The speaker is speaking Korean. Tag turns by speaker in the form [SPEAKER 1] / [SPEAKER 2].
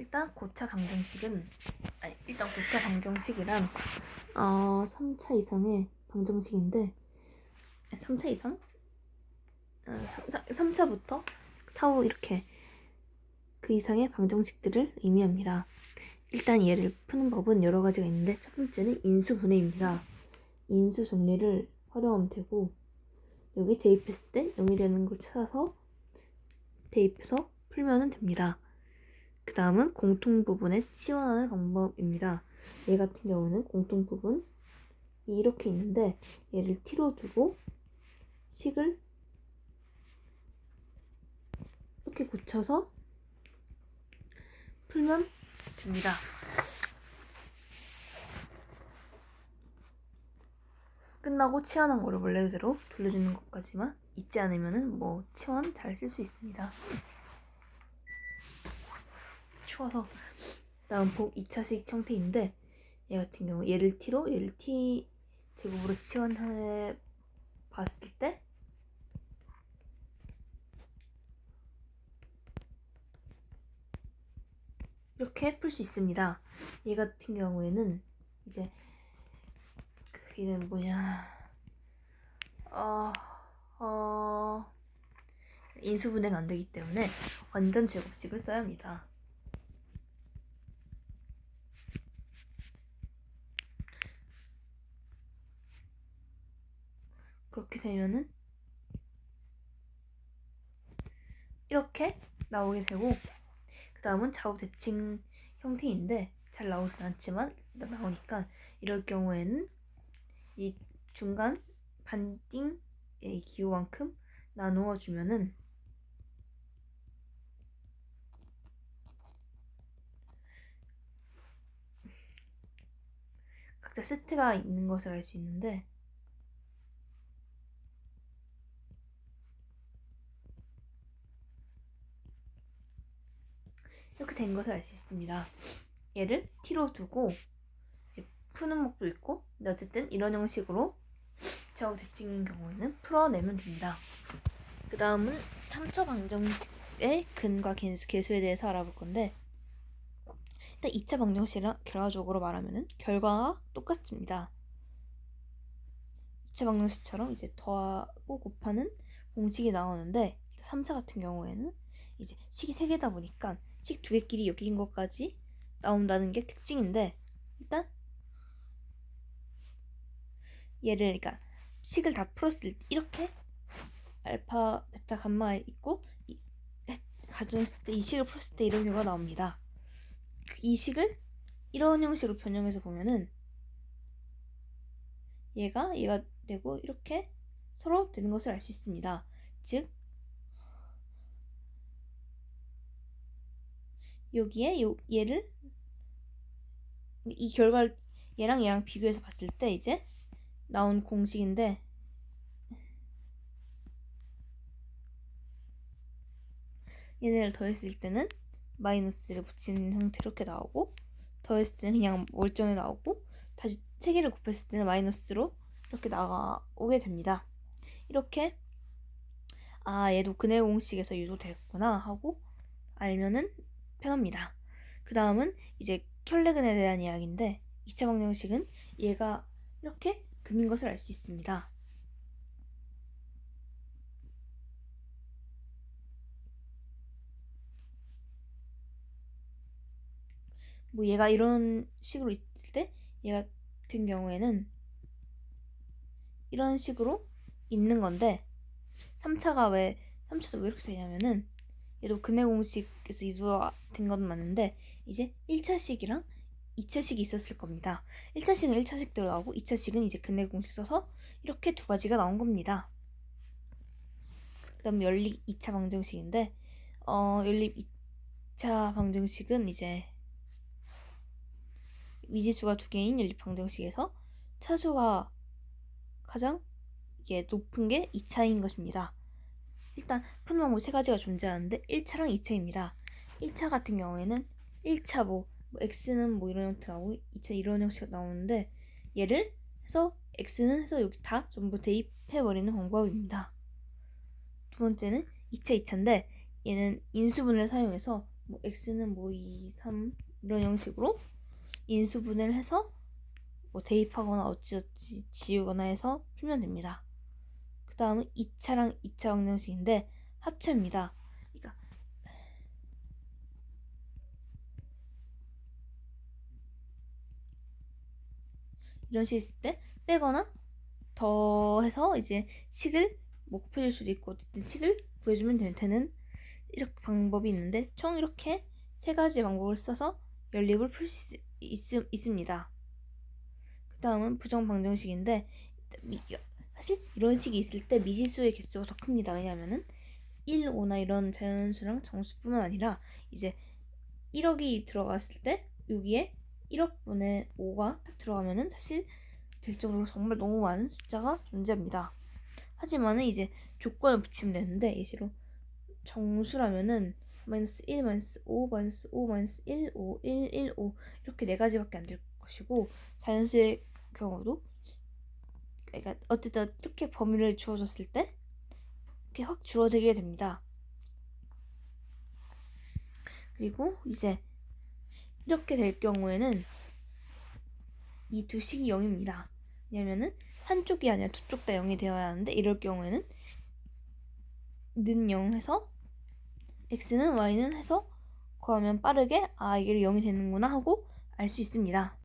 [SPEAKER 1] 일단 고차 방정식은 고차 방정식이란 3차 이상의 방정식인데 3차 이상? 3차부터 4후 이렇게 그 이상의 방정식들을 의미합니다. 일단 얘를 푸는 법은 여러 가지가 있는데 첫 번째는 인수분해입니다. 인수 정리를 활용하면 되고 여기 대입했을 때 0이 되는 걸 찾아서 대입해서 풀면 됩니다. 그 다음은 공통부분의 치환하는 방법입니다. 얘 같은 경우는 공통부분이 이렇게 있는데 얘를 t로 두고 식을 이렇게 고쳐서 풀면 됩니다. 끝나고 치환한 거를 원래대로 돌려주는 것까지만 잊지 않으면은 치환 잘 쓸 수 있습니다. 추워서 다음 복 2차식 형태인데 얘 같은 경우 얘를 t로 얘를 t 제곱으로 치환해 봤을 때 이렇게 풀 수 있습니다. 얘 같은 경우에는 이제 그 이름 뭐냐 인수분해가 안 되기 때문에 완전 제곱식을 써야 합니다. 그렇게 되면은 이렇게 나오게 되고 그 다음은 좌우 대칭 형태인데 잘 나오진 않지만 나오니까 이럴 경우에는 이 중간 반띵의 기호만큼 나누어 주면은 각자 세트가 있는 것을 알 수 있는데 이렇게 된 것을 알 수 있습니다. 얘를 t로 두고 이제 푸는 법도 있고 근데 어쨌든 이런 형식으로 좌우 대칭인 경우에는 풀어내면 됩니다. 그 다음은 3차 방정식의 근과 계수에 대해서 알아볼 건데 일단 2차 방정식이랑 결과적으로 말하면 결과가 똑같습니다. 2차 방정식처럼 이제 더하고 곱하는 공식이 나오는데 3차 같은 경우에는 이제 식이 3개다 보니까 식 2개끼리 엮인 것까지 나온다는 게 특징인데 일단 얘를 그러니까 식을 다 풀었을 때 이렇게 알파, 베타, 감마가 있고 가정했을 때 이 식을 풀었을 때 이런 결과가 나옵니다. 이 식을 이런 형식으로 변형해서 보면은 얘가 되고 이렇게 서로 되는 것을 알 수 있습니다. 즉 여기에 얘를 이 결과를 얘랑 비교해서 봤을 때 이제 나온 공식인데 얘네를 더했을 때는 마이너스를 붙이는 형태로 이렇게 나오고 더했을 때는 그냥 월정에 나오고 다시 3개를 곱했을 때는 마이너스로 이렇게 나오게 됩니다. 이렇게 얘도 근해 공식에서 유도됐구나 하고 알면은 편합니다. 그 다음은 이제 켤레근에 대한 이야기인데 2차 방정식은 얘가 이렇게 근인 것을 알 수 있습니다. 얘가 이런 식으로 있을 때 얘 같은 경우에는 이런 식으로 있는 건데 3차도 왜 이렇게 되냐면은 얘도 근해 공식에서 유도된 건 맞는데 이제 1차식이랑 2차식이 있었을 겁니다. 1차식은 1차식대로 나오고 2차식은 이제 근해 공식 써서 이렇게 두 가지가 나온 겁니다. 그 다음 연립 2차 방정식인데 연립 2차 방정식은 이제 미지수가 2개인 연립 방정식에서 차수가 가장 이게 높은 게 2차인 것입니다. 일단 푸는 방법 3가지가 존재하는데 1차랑 2차입니다. 1차 같은 경우에는 1차 x는 이런 형태 나오고 2차 이런 형식 나오는데 얘를 해서 x는 해서 여기 다 전부 대입해버리는 방법입니다. 두 번째는 2차 2차인데 얘는 인수분해를 사용해서 뭐 x는 뭐 2, 3 이런 형식으로 인수분해를 해서 뭐 대입하거나 어찌어찌 지우거나 해서 풀면 됩니다. 그 다음은 2차랑 2차 방정식인데 합체입니다. 그러니까 이런 식이 있을 때 빼거나 더해서 이제 식을 뭐 곱해줄 수도 있고 어쨌든 식을 구해주면 되는 이렇게 방법이 있는데 총 이렇게 세 가지 방법을 써서 연립을 풀 수 있습니다. 그 다음은 부정방정식인데 사실 이런 식이 있을 때 미지수의 개수가 더 큽니다. 왜냐하면은 1, 5나 이런 자연수랑 정수뿐만 아니라 이제 1억이 들어갔을 때 여기에 1억분의 5가 딱 들어가면은 사실 될 정도로 정말 너무 많은 숫자가 존재합니다. 하지만은 이제 조건을 붙이면 되는데 예시로 정수라면은 마이너스 1, 마이너스 5, 마이너스 5, 마이너스 1, 5, 1, 1, 5 이렇게 네 가지밖에 안 될 것이고 자연수의 경우도 그러니까 어쨌든 이렇게 범위를 주어졌을 때 이렇게 확 줄어들게 됩니다. 그리고 이제 이렇게 될 경우에는 이 두 식이 0입니다. 왜냐면은 한쪽이 아니라 두 쪽 다 0이 되어야 하는데 이럴 경우에는 는 0 해서 x는 y는 해서 구하면 빠르게 이게 0이 되는구나 하고 알 수 있습니다.